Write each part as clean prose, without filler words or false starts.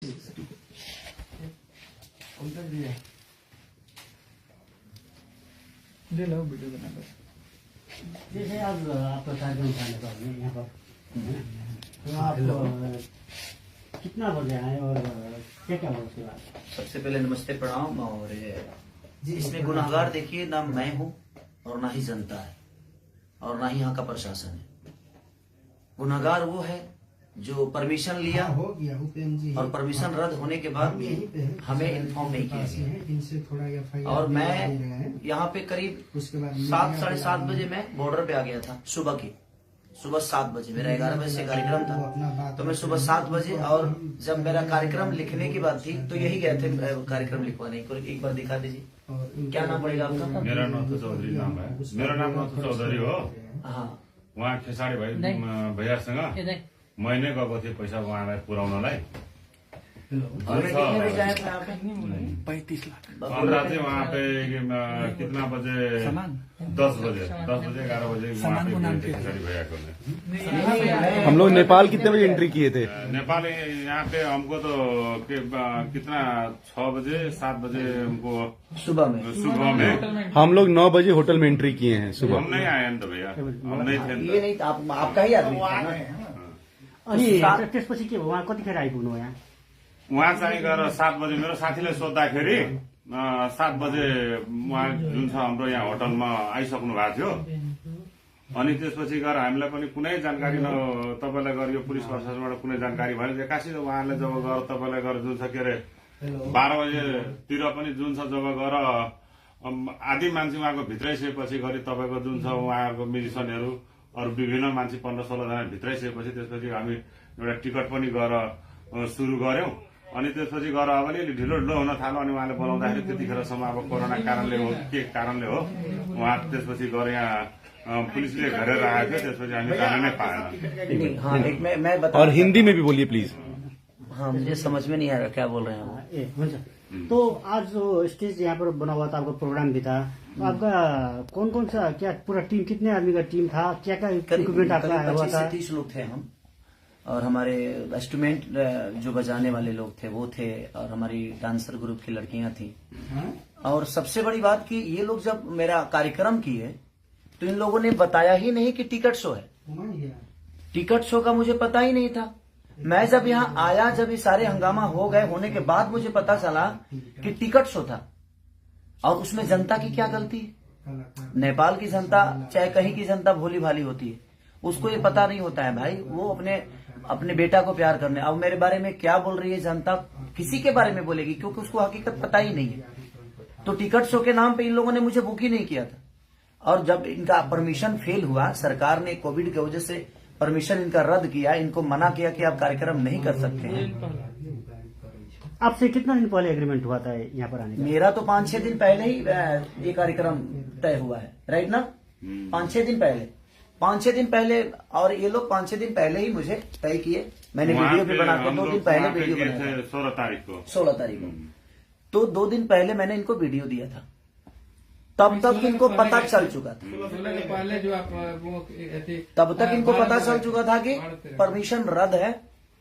ले लो वीडियो बना लो। जैसे आज आपका कार्यक्रम खाने का यहाँ पर तो आप कितना बजे आए और क्या क्या हुआ उसके बाद? सबसे पहले नमस्ते प्रणाम। और इसमें गुनाहगार देखिए ना मैं हूँ और ना ही जनता है और ना ही यहाँ का प्रशासन है। गुनाहगार वो है जो परमिशन लिया और परमिशन रद्द होने के बाद भी हमें इन्फॉर्म नहीं किया गया। और मैं यहाँ पे करीब 7 साढ़े 7 बजे मैं बॉर्डर पे आ गया था। सुबह 7 बजे मेरा 11 बजे से कार्यक्रम था, तो मैं सुबह 7 बजे, और जब मेरा कार्यक्रम लिखने की बात थी तो यही गए थे कार्यक्रम लिखवाने को। एक बार दिखा दीजिए, क्या नाम पड़ेगा आपका? मेरा नाम तो चौधरी नाम है। मेरा नाम तो चौधरी हो। हाँ, वहाँ खेसारी भैयासँग महीने गएको थिएँ पैसा उहाँलाई पुर्याउनलाई। और कितने बजे आए थे आप? 35 लाख। पंद्रह थे वहाँ पे कितना बजे? 10 बजे 11 बजे वहाँ पे गए थे खेसारी भैया को। हम लोग नेपाल कितने बजे एंट्री किए थे? नेपाल यहाँ पे हमको तो कितना 6 बजे 7 बजे हमको सुबह में हम लोग 9 बजे होटल में एंट्री किए हैं सुबह। हम नहीं आए तो भैया, हम नहीं थे। ये नहीं था, आपका ही आदमी था ना। अनि त्यसपछि के भयो? उहाँ कतिखेर आइपुग्नु यहाँ? उहाँ चाहिँ गएर 7 बजे मेरो साथीले सोद्धाखेरि 7 बजे उहाँ जुन छ हाम्रो यहाँ होटलमा आइसक्नु भएको थियो। अनि त्यसपछि गएर हामीलाई पनि कुनै जानकारी तपाईँलाई गएर यो पुलिस प्रशासनबाट कुनै जानकारी भएन। एक्कासी उहाँले जब गएर तपाईँलाई गएर जुन छ के अरे 12 बजेतिर पनि जुन छ जब गएर आधी मान्छे उहाँको भित्रै सकेपछि गरी तपाईँको जुन छ उहाँहरूको म्युजिसियनहरू अरू विभिन्न मान्छे 15-16 जना भित्रै सकेपछि त्यसपछि हामी एउटा टिकट पनि गएर सुरु गर्यौं। अनि त्यसपछि गएर अब अलिअलि ढिलो हुन थाल्यो। अनि उहाँले बोलाउँदाखेरि त्यतिखेरसम्म अब कोरोना कारणले हो के कारणले हो उहाँ त्यसपछि गएर यहाँ पुलिसले घेरेर आएको थियो। त्यसपछि हामी जान नै पाएन। हाँ, एक मैं बता। और हिंदी में भी बोलिए प्लीज। हाँ, मुझे समझ में नहीं आ रहा क्या बोल रहे हैं आप। हुन्छ। तो आज जो स्टेज यहाँ पर बना हुआ था, आपका प्रोग्राम भी था, तो आपका कौन सा क्या पूरा टीम, कितने आदमी का टीम था? क्या क्या इक्विपमेंट आपका आया हुआ था? 25 से 30 लोग थे हम, और हमारे इंस्ट्रूमेंट जो बजाने वाले लोग थे वो थे, और हमारी डांसर ग्रुप की लड़कियां थी। और सबसे बड़ी बात कि ये लोग जब मेरा कार्यक्रम किए तो इन लोगों ने बताया ही नहीं कि टिकट शो है। टिकट शो का मुझे पता ही नहीं था। मैं जब यहाँ आया, जब ये सारे हंगामा हो गए होने के बाद मुझे पता चला कि टिकट शो था। और उसमें जनता की क्या गलती है? नेपाल की जनता चाहे कहीं की जनता भोली भाली होती है, उसको ये पता नहीं होता है भाई। वो अपने बेटा को प्यार करने, अब मेरे बारे में क्या बोल रही है जनता, किसी के बारे में बोलेगी, क्योंकि उसको हकीकत पता ही नहीं है। तो टिकट शो के नाम पे इन लोगों ने मुझे बुक ही नहीं किया था। और जब इनका परमिशन फेल हुआ, सरकार ने कोविड की वजह से परमिशन इनका रद्द किया, इनको मना किया कि आप कार्यक्रम नहीं कर सकते हैं। आपसे कितना दिन पहले एग्रीमेंट हुआ था यहाँ पर आने का? मेरा तो 5-6 दिन पहले ही ये कार्यक्रम तय हुआ है, राइट ना? 5-6 दिन पहले, 5-6 दिन पहले। और ये लोग 5-6 दिन पहले ही मुझे तय किए। मैंने वीडियो भी बना के 2 दिन पहले वीडियो बनाया, 16 तारीख को। तो 2 दिन पहले मैंने इनको वीडियो दिया था, तब तक इनको पता चल चुका था। तब तक इनको पता चल चुका था कि परमिशन रद्द है,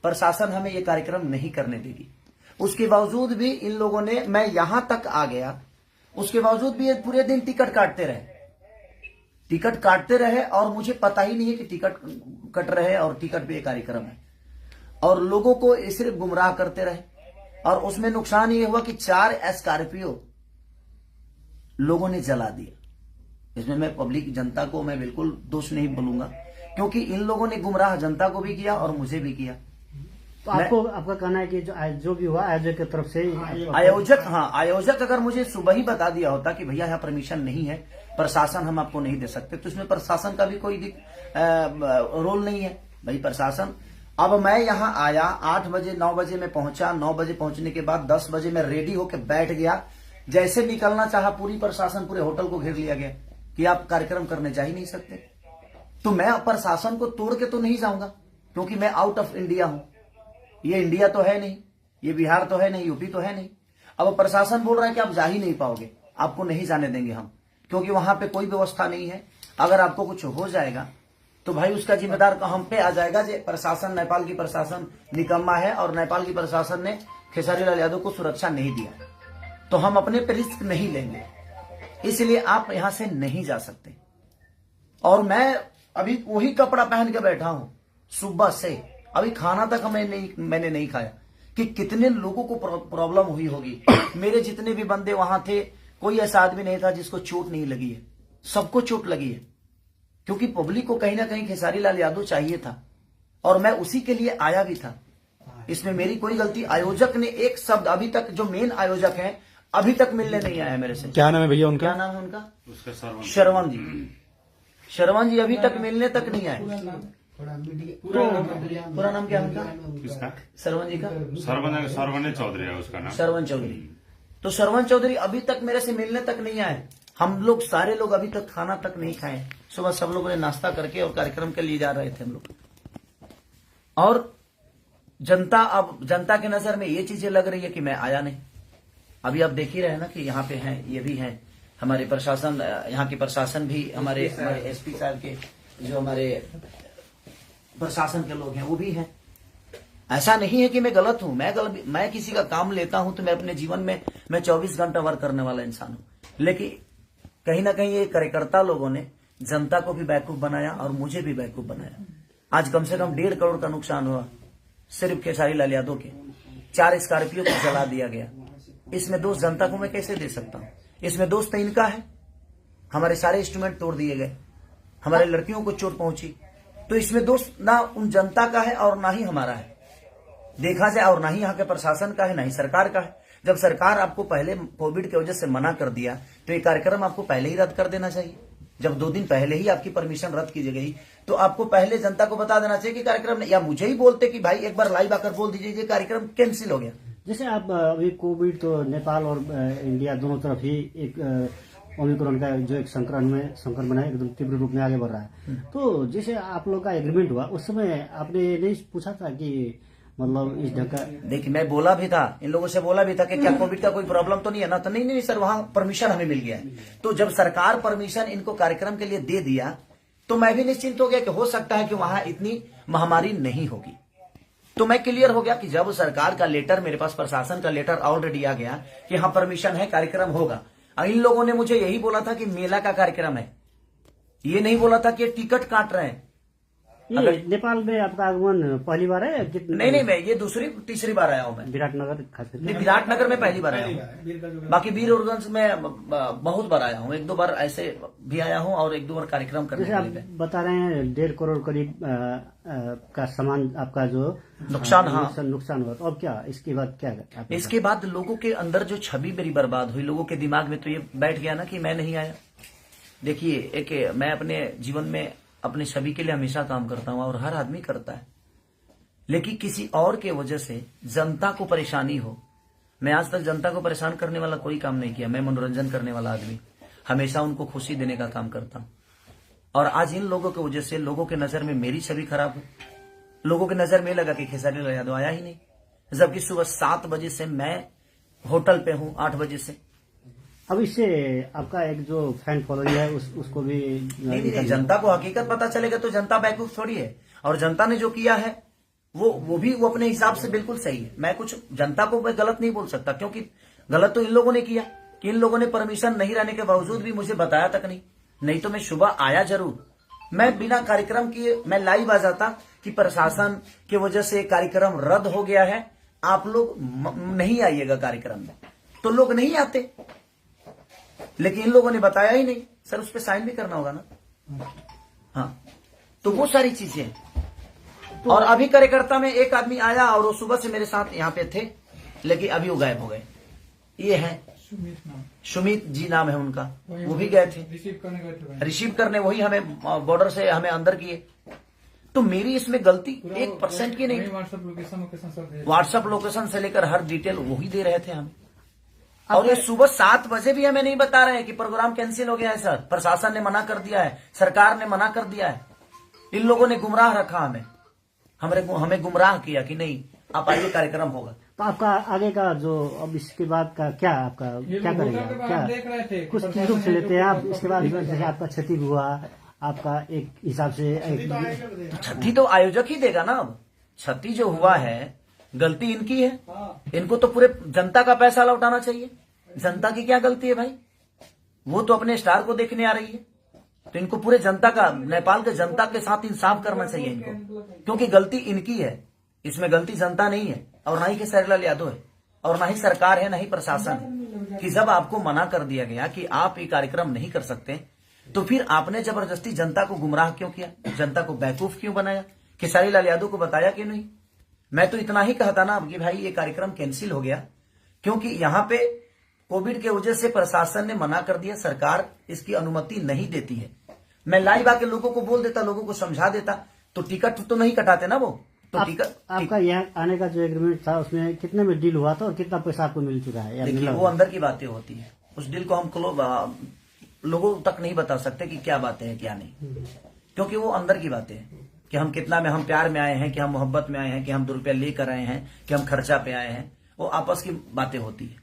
प्रशासन हमें ये कार्यक्रम नहीं करने देगी। उसके बावजूद भी इन लोगों ने, मैं यहां तक आ गया, उसके बावजूद भी ये पूरे दिन टिकट काटते रहे, और मुझे पता ही नहीं है कि टिकट कट रहे और टिकट पे ये कार्यक्रम है। और लोगों को सिर्फ गुमराह करते रहे। और उसमें नुकसान ये हुआ कि 4 स्कॉर्पियो लोगों ने जला दिया। इसमें मैं पब्लिक जनता को मैं बिल्कुल दोष नहीं बोलूंगा, क्योंकि इन लोगों ने गुमराह जनता को भी किया और मुझे भी किया। तो आपका कहना है कि जो भी हुआ आयोजक की तरफ से? आयोजक अगर मुझे सुबह ही बता दिया होता कि भैया यहाँ परमिशन नहीं है, प्रशासन हम आपको नहीं दे सकते, तो इसमें प्रशासन का भी कोई रोल नहीं है भाई। प्रशासन, अब मैं यहाँ आया 8 बजे, 9 बजे मैं पहुंचा। 9 बजे पहुंचने के बाद 10 बजे मैं रेडी होकर बैठ गया। जैसे निकलना चाहा, पूरी प्रशासन, पूरे होटल को घेर लिया गया कि आप कार्यक्रम करने जा ही नहीं सकते। तो मैं प्रशासन को तोड़ के तो नहीं जाऊंगा, क्योंकि मैं आउट ऑफ इंडिया हूं। ये इंडिया तो है नहीं, ये बिहार तो है नहीं, यूपी तो है नहीं। अब प्रशासन बोल रहा है कि आप जा ही नहीं पाओगे, आपको नहीं जाने देंगे हम, क्योंकि वहां पे कोई व्यवस्था नहीं है। अगर आपको कुछ हो जाएगा तो भाई उसका जिम्मेदार हम पे आ जाएगा जे प्रशासन, नेपाल की प्रशासन निकम्मा है और नेपाल की प्रशासन ने खेसारी लाल यादव को सुरक्षा नहीं दिया, तो हम अपने पे रिस्क नहीं लेंगे, इसलिए आप यहां से नहीं जा सकते। और मैं अभी वही कपड़ा पहन के बैठा हूं सुबह से, अभी खाना तक मैंने नहीं खाया कि कितने लोगों को प्रॉब्लम हुई होगी। मेरे जितने भी बंदे वहां थे, कोई ऐसा आदमी नहीं था जिसको चोट नहीं लगी है, सबको चोट लगी है, क्योंकि पब्लिक को कहीं ना कहीं खेसारी लाल यादव चाहिए था और मैं उसी के लिए आया भी था। इसमें मेरी कोई गलती, आयोजक ने एक शब्द अभी तक, जो मेन आयोजक है अभी तक मिलने नहीं आया मेरे से। क्या नाम है भैया उनका? क्या नाम है उनका? उसका श्रवण जी। श्रवण जी अभी तक मिलने तक नहीं आए। पूरा नाम क्या है उनका? किसका? श्रवण जी का? सरवने चौधरी है उसका नाम। श्रवण चौधरी। तो श्रवण चौधरी अभी तक मेरे से मिलने तक नहीं आए। हम लोग सारे लोग अभी तक खाना तक नहीं खाए। सुबह सब लोगों ने नाश्ता करके और कार्यक्रम के लिए जा रहे थे हम लोग। और जनता, अब जनता के नजर में ये चीजें लग रही है कि मैं आया नहीं। अभी आप देख ही रहे हैं ना कि यहाँ पे हैं, ये भी हैं हमारे प्रशासन, यहाँ की प्रशासन भी, हमारे एसपी साहब के जो हमारे प्रशासन के लोग हैं वो भी हैं। ऐसा नहीं है कि मैं गलत हूं, मैं किसी का काम लेता हूं तो मैं अपने जीवन में मैं 24 घंटा वर्क करने वाला इंसान हूं। लेकिन कहीं ना कहीं ये कार्यकर्ता लोगों ने जनता को भी बेवकूफ बनाया और मुझे भी बेवकूफ बनाया। आज कम से कम 1.5 करोड़ का नुकसान हुआ सिर्फ खेसारी लाल यादव के। 4 स्कॉर्पियो को जला दिया गया। इसमें दोष जनता को मैं कैसे दे सकता हूं? इसमें दोष तो इनका है। हमारे सारे इंस्ट्रूमेंट तोड़ दिए गए, हमारे लड़कियों को चोट पहुंची, तो इसमें दोष ना उन जनता का है और ना ही हमारा है देखा जाए, और ना ही यहाँ के प्रशासन का है, ना ही सरकार का है। जब सरकार आपको पहले कोविड की वजह से मना कर दिया तो ये कार्यक्रम आपको पहले ही रद्द कर देना चाहिए। जब 2 दिन पहले ही आपकी परमिशन रद्द की गई तो आपको पहले जनता को बता देना चाहिए कि कार्यक्रम, या मुझे ही बोलते कि भाई एक बार लाइव आकर बोल दीजिए कि कार्यक्रम कैंसिल हो गया। जैसे आप अभी कोविड तो नेपाल और इंडिया दोनों तरफ ही एक ओमिक्रॉन का जो एक संक्रमण है एकदम तीव्र रूप में आगे बढ़ रहा है। तो जैसे आप लोग का एग्रीमेंट हुआ उस समय आपने नहीं पूछा था कि मतलब इस ढंग का? देखिए मैं बोला भी था, इन लोगों से बोला भी था कि क्या कोविड का कोई प्रॉब्लम तो नहीं है ना? तो नहीं सर, वहां परमिशन हमें मिल गया है। तो जब सरकार परमिशन इनको कार्यक्रम के लिए दे दिया तो मैं भी निश्चिंत हो गया कि हो सकता है कि वहां इतनी महामारी नहीं होगी। तो मैं क्लियर हो गया कि जब सरकार का लेटर, मेरे पास प्रशासन का लेटर ऑलरेडी आ गया कि हाँ परमिशन है, कार्यक्रम होगा। इन लोगों ने मुझे यही बोला था कि मेला का कार्यक्रम है, ये नहीं बोला था कि टिकट काट रहे हैं। नेपाल में आपका आगमन पहली बार है? नहीं, मैं ये तीसरी बार आया हूँ। मैं विराटनगर, खास करके विराटनगर में पहली बार आया हूँ। बाकी वीरगंज में बहुत बार आया हूँ, 1-2 बार ऐसे भी आया हूँ और 1-2 बार कार्यक्रम करने के लिए। बता रहे हैं 1.5 करोड़ करीब का सामान आपका जो नुकसान, हाँ नुकसान हुआ। तो अब क्या इसके बाद क्या? इसके बाद लोगों के अंदर जो छवि मेरी बर्बाद हुई, लोगों के दिमाग में तो ये बैठ गया ना कि मैं नहीं आया। देखिए मैं अपने जीवन में अपने छवि के लिए हमेशा काम करता हूं और हर आदमी करता है, लेकिन किसी और के वजह से जनता को परेशानी हो। मैं आज तक जनता को परेशान करने वाला कोई काम नहीं किया। मैं मनोरंजन करने वाला आदमी, हमेशा उनको खुशी देने का काम करता हूं। और आज इन लोगों की वजह से लोगों के नजर में मेरी छवि खराब हो। लोगों के नजर में लगा कि खेसारी लाल यादव आया ही नहीं, जबकि सुबह 7 बजे से मैं होटल पे हूं, 8 बजे से। अब इससे आपका एक जो फैन फॉलोइंग है उसको भी नहीं, जनता को हकीकत पता चलेगा तो जनता बेवकूफ थोड़ी है। और जनता ने जो किया है वो अपने हिसाब से बिल्कुल सही है। मैं कुछ जनता को मैं गलत नहीं बोल सकता, क्योंकि गलत तो इन लोगों ने किया कि इन लोगों ने परमिशन नहीं रहने के बावजूद भी मुझे बताया तक नहीं तो मैं सुबह आया जरूर। मैं बिना कार्यक्रम किए मैं लाइव आ जाता कि प्रशासन की वजह से कार्यक्रम रद्द हो गया है, आप लोग नहीं आइएगा कार्यक्रम में, तो लोग नहीं आते। लेकिन इन लोगों ने बताया ही नहीं। सर उस पर साइन भी करना होगा ना। हाँ, तो वो सारी चीजें। तो और अभी कार्यकर्ता में एक आदमी आया और वो सुबह से मेरे साथ यहाँ पे थे, लेकिन अभी वो गायब हो गए। ये है सुमित जी नाम है उनका, वो भी गए थे रिसीव करने, वही हमें बॉर्डर से हमें अंदर किए। तो मेरी इसमें गलती 1% की नहीं। व्हाट्सएप लोकेशन से लेकर हर डिटेल वही दे रहे थे हमें। और ये सुबह 7 बजे भी हमें नहीं बता रहे हैं कि प्रोग्राम कैंसिल हो गया है सर, प्रशासन ने मना कर दिया है, सरकार ने मना कर दिया है। इन लोगों ने गुमराह रखा हमें गुमराह किया कि नहीं आप आइए कार्यक्रम होगा। तो आपका आगे का जो अब इसके बाद का क्या, आपका क्या करेगा? क्या कुछ चीजों से लेते हैं आप? इसके बाद जैसे आपका क्षति हुआ, आपका एक हिसाब से क्षति तो आयोजक ही देगा ना। अब क्षति जो हुआ है गलती इनकी है, इनको तो पूरे जनता का पैसा लौटाना चाहिए। जनता की क्या गलती है भाई, वो तो अपने स्टार को देखने आ रही है, तो इनको पूरे जनता का, नेपाल के जनता के साथ इंसाफ करना चाहिए इनको, क्योंकि गलती इनकी है, इसमें गलती जनता नहीं है और ना ही खेसारीलाल यादव है और ना ही सरकार है, ना ही प्रशासन है। कि जब आपको मना कर दिया गया कि आप ये कार्यक्रम नहीं कर सकते, तो फिर आपने जबरदस्ती जनता को गुमराह क्यों किया, जनता को बेवकूफ क्यों बनाया, खेसारीलाल यादव को बताया क्यों नहीं। मैं तो इतना ही कहता ना कि भाई ये कार्यक्रम कैंसिल हो गया, क्योंकि यहाँ पे कोविड के वजह से प्रशासन ने मना कर दिया, सरकार इसकी अनुमति नहीं देती है। मैं लाइव आके लोगों को बोल देता, लोगों को समझा देता, तो टिकट तो नहीं कटाते ना वो। तो टिकट आपका यहाँ आने का जो एग्रीमेंट था उसमें कितने में डील हुआ था और कितना पैसा आपको मिल चुका है? देखिए वो अंदर की बातें होती है, उस डील को हम लोगों तक नहीं बता सकते कि क्या बातें हैं क्या नहीं, क्योंकि वो अंदर की बातें हैं कि हम कितना में, हम प्यार में आए हैं कि हम मोहब्बत में आए हैं कि हम 2 रुपया लेकर आए हैं कि हम खर्चा पे आए हैं, वो आपस की बातें होती है।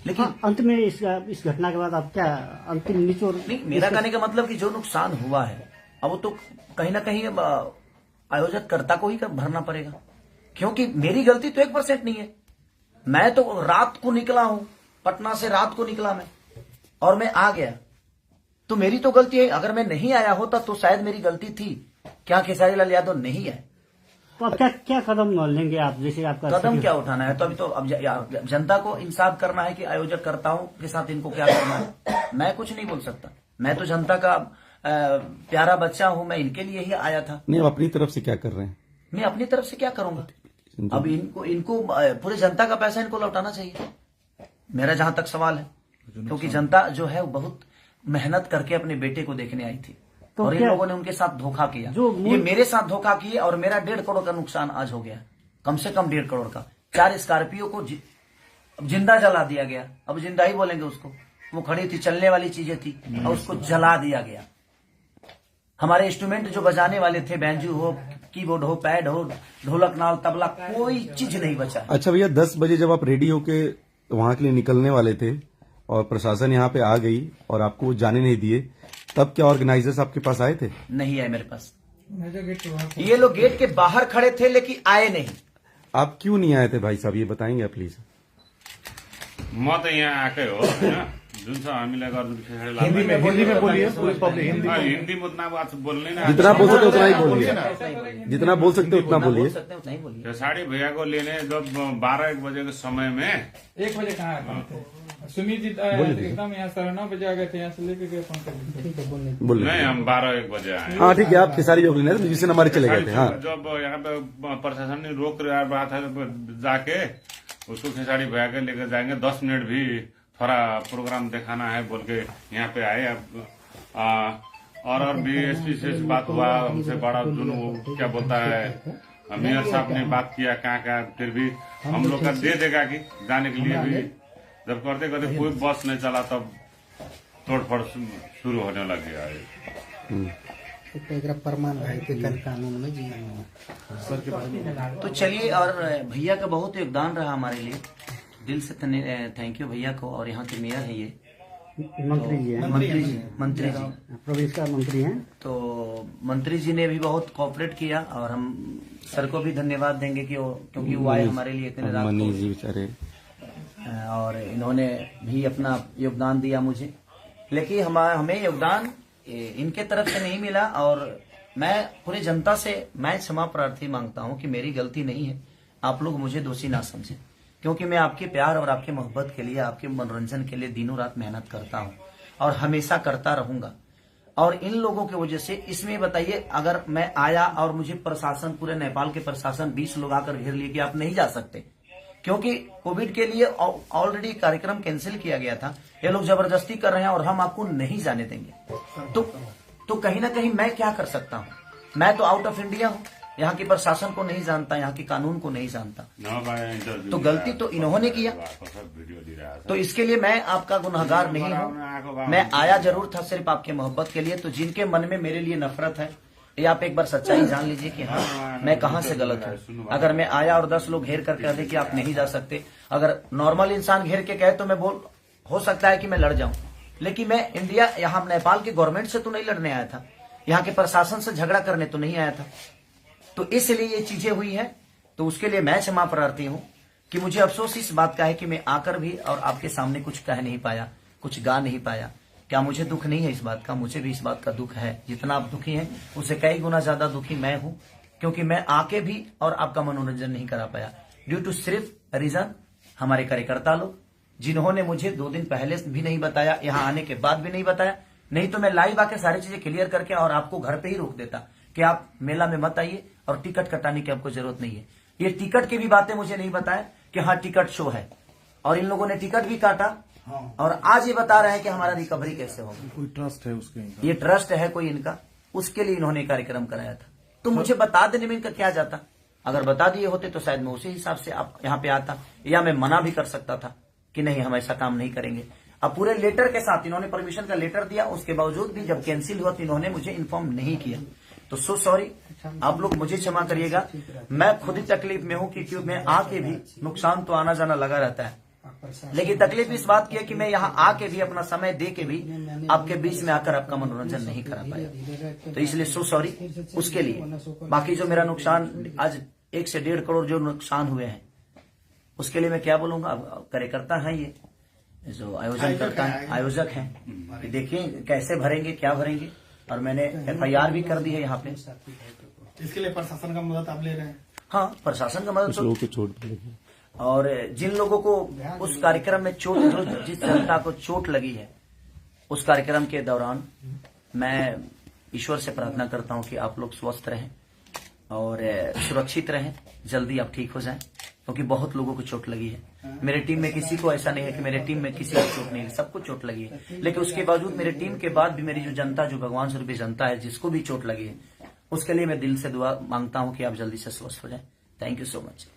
लेकिन अंत में इस घटना के बाद आप क्या अंतिम निचोड़? नहीं, मेरा कहने का मतलब कि जो नुकसान हुआ है अब वो तो कहीं ना कहीं आयोजक कर्ता को ही भरना पड़ेगा, क्योंकि मेरी गलती तो 1% नहीं है। मैं तो रात को निकला हूं, पटना से रात को निकला मैं और मैं आ गया, तो मेरी तो गलती है। अगर मैं नहीं आया होता तो शायद मेरी गलती थी, क्या खेसारीलाल यादव नहीं है। तो अब क्या कदम लेंगे आप? जैसे आपका कदम क्या उठाना है, तो अभी तो अब जनता को इंसाफ करना है कि आयोजक कर्ताओं के साथ इनको क्या करना है। मैं कुछ नहीं बोल सकता, मैं तो जनता का प्यारा बच्चा हूं, मैं इनके लिए ही आया था। नहीं, अपनी तरफ से क्या कर रहे हैं? मैं अपनी तरफ से क्या करूंगा, अब इनको पूरे जनता का पैसा इनको लौटाना चाहिए, मेरा जहां तक सवाल है। क्योंकि जनता जो है वो बहुत मेहनत करके अपने बेटे को देखने आई थी, तो और इन लोगों ने उनके साथ धोखा किया। ये मेरे साथ धोखा किए और मेरा 1.5 करोड़ का नुकसान आज हो गया, कम से कम 1.5 करोड़ का। 4 स्कॉर्पियो को जिंदा जला दिया गया, अब जिंदा ही बोलेंगे उसको, वो खड़ी थी, चलने वाली चीजें थी और उसको जला दिया गया। हमारे इंस्ट्रूमेंट जो बजाने वाले थे, बैंजू हो, कीबोर्ड हो, पैड हो, ढोलक, नाल, तबला, कोई चीज नहीं बचा। अच्छा भैया, 10 बजे जब आप रेडी होके वहां के लिए निकलने वाले थे और प्रशासन यहाँ पे आ गई और आपको जाने नहीं दिए, तब क्या ऑर्गेनाइजर्स आपके पास आए थे? नहीं आए मेरे पास, ये लोग गेट के बाहर खड़े थे लेकिन आए नहीं। आप क्यों नहीं आए थे भाई साहब, ये बताएंगे आप प्लीज? म त यहाँ आएकै हो होइन, जुन छ हामीलाई गर्नु हिंदी में बोलिए पूरी पब्लिक हिंदी में। हिन्दी मुद्दा बात बोल्ने ना, जितना बोल सकते उतना ही बोलिए, जितना बोल सकते उतना बोलिए। नहीं बोलिए। खेसारी भैया को लेने जब 12-1 बजे के समय में 1 बजे कहाँ आए थे? सुमित जी एकदम यहाँ 9:30 बजे आ गए थे, यहाँ से लेकर के फोन कर बोलिए। नहीं, हम 12-1 बजे आए। हाँ ठीक है, आप खेसारी योग लेने म्यूजिशियन हमारे चले गए थे। हाँ, जब यहाँ पे प्रशासन ने रोक रहा था, जाके उसको खेसारी भैया के लेकर जाएंगे, 10 मिनट भी थोड़ा प्रोग्राम दिखाना है बोल के यहाँ पे आए। और भी एसपी से बात हुआ, हमसे बड़ा जुनू क्या बोलता है, मेयर साहब ने बात किया कहाँ, फिर भी हम लोग का दे देगा कि जाने के लिए भी। जब करते करते कोई बस नहीं चला, तब तोड़फोड़ शुरू होने लग गया। तो चलिए, और भैया का बहुत योगदान रहा हमारे लिए, दिल से थैंक यू भैया को। और यहाँ के मेयर है ये मंत्री जी हैं, मंत्री जी प्रदेश का मंत्री हैं। तो मंत्री जी ने भी बहुत कोऑपरेट किया और हम सर को भी धन्यवाद देंगे कि क्योंकि वो आए हमारे लिए इतने रात मनीष जी बेचारे, और इन्होंने भी अपना योगदान दिया मुझे। लेकिन हमें योगदान इनके तरफ से नहीं मिला, और मैं पूरी जनता से मैं क्षमा प्रार्थी मांगता हूं कि मेरी गलती नहीं है, आप लोग मुझे दोषी ना समझें, क्योंकि मैं आपके प्यार और आपके मोहब्बत के लिए, आपके मनोरंजन के लिए दिनों रात मेहनत करता हूं और हमेशा करता रहूंगा। और इन लोगों की वजह से, इसमें बताइए, अगर मैं आया और मुझे प्रशासन, पूरे नेपाल के प्रशासन 20 लोग आकर घेर लिए कि आप नहीं जा सकते, क्योंकि कोविड के लिए ऑलरेडी कार्यक्रम कैंसिल किया गया था, ये लोग जबरदस्ती कर रहे हैं और हम आपको नहीं जाने देंगे, तो कहीं ना कहीं मैं क्या कर सकता हूँ? मैं तो आउट ऑफ इंडिया हूँ, यहाँ के प्रशासन को नहीं जानता, यहाँ के कानून को नहीं जानता, तो गलती तो इन्होंने किया। तो इसके लिए मैं आपका गुनहगार नहीं हूँ, मैं आया जरूर था सिर्फ आपके मोहब्बत के लिए। तो जिनके मन में मेरे लिए नफरत है, ये आप एक बार सच्चाई जान लीजिए कि हाँ, मैं कहाँ से गलत हूँ। अगर मैं आया और 10 लोग घेर कर कह दे कि आप नहीं जा सकते, अगर नॉर्मल इंसान घेर के कहे तो मैं हो सकता है कि मैं लड़ जाऊं, लेकिन मैं इंडिया, यहाँ नेपाल के गवर्नमेंट से तो नहीं लड़ने आया था, यहाँ के प्रशासन से झगड़ा करने तो नहीं आया था। तो इसलिए ये चीजें हुई है। तो उसके लिए मैं क्षमा प्रार्थी हूँ कि मुझे अफसोस इस बात का है कि मैं आकर भी और आपके सामने कुछ कह नहीं पाया, कुछ गा नहीं पाया। क्या मुझे दुख नहीं है इस बात का? मुझे भी इस बात का दुख है। जितना आप दुखी हैं उससे कई गुना ज्यादा दुखी मैं हूँ, क्योंकि मैं आके भी और आपका मनोरंजन नहीं करा पाया ड्यू टू सिर्फ रीजन हमारे कार्यकर्ता लोग, जिन्होंने मुझे 2 दिन पहले भी नहीं बताया, यहाँ आने के बाद भी नहीं बताया। नहीं तो मैं लाइव आके सारी चीजें क्लियर करके और आपको घर पे ही रोक देता कि आप मेला में मत आइए और टिकट कटाने की आपको जरूरत नहीं है। ये टिकट की भी बातें मुझे नहीं बताया कि हाँ टिकट शो है, और इन लोगों ने टिकट भी काटा और आज ये बता रहे हैं कि हमारा रिकवरी कैसे होगा। कोई ट्रस्ट है उसके, ये ट्रस्ट है कोई इनका, उसके लिए इन्होंने कार्यक्रम कराया था। तो मुझे बता देने में इनका क्या जाता? अगर बता दिए होते तो शायद मैं उसी हिसाब से आप यहाँ पे आता, या मैं मना भी कर सकता था कि नहीं हम ऐसा काम नहीं करेंगे। अब पूरे लेटर के साथ इन्होंने परमिशन का लेटर दिया, उसके बावजूद भी जब कैंसिल हुआ तो इन्होंने मुझे इन्फॉर्म नहीं किया। तो सो सॉरी, आप लोग मुझे क्षमा करिएगा। मैं खुद ही तकलीफ में हूँ क्योंकि मैं आके भी नुकसान तो आना जाना लगा रहता है, लेकिन तकलीफ इस बात की है कि मैं यहाँ आके भी अपना समय दे के भी आपके बीच में आकर आपका मनोरंजन नहीं करा पाया। तो इसलिए सो सॉरी उसके लिए। बाकी जो मेरा नुकसान आज 1 से 1.5 करोड़ जो नुकसान हुए हैं उसके लिए मैं क्या बोलूंगा। अब कार्यकर्ता हैं ये जो आयोजन करता है, आयोजक हैं, देखिए कैसे भरेंगे, क्या भरेंगे। और मैंने FIR भी कर दी है यहाँ पे। इसके लिए प्रशासन का मदद आप ले रहे हैं? हाँ, प्रशासन का मदद कुछ तो। लोगों की चोट लगी। और जिन लोगों को उस कार्यक्रम में चोट, जिस जनता को चोट लगी है उस कार्यक्रम के दौरान, मैं ईश्वर से प्रार्थना करता हूं कि आप लोग स्वस्थ रहें और सुरक्षित रहें, जल्दी आप ठीक हो जाएं, क्योंकि बहुत लोगों को चोट लगी है। मेरे टीम में किसी को ऐसा नहीं है कि मेरे टीम में किसी को चोट नहीं लगी, सबको चोट लगी है। लेकिन उसके बावजूद मेरे टीम के बाद भी मेरी जो जनता, जो भगवान स्वरूपी जनता है, जिसको भी चोट लगी है, उसके लिए मैं दिल से दुआ मांगता हूं कि आप जल्दी से स्वस्थ हो जाएं। Thank you so much.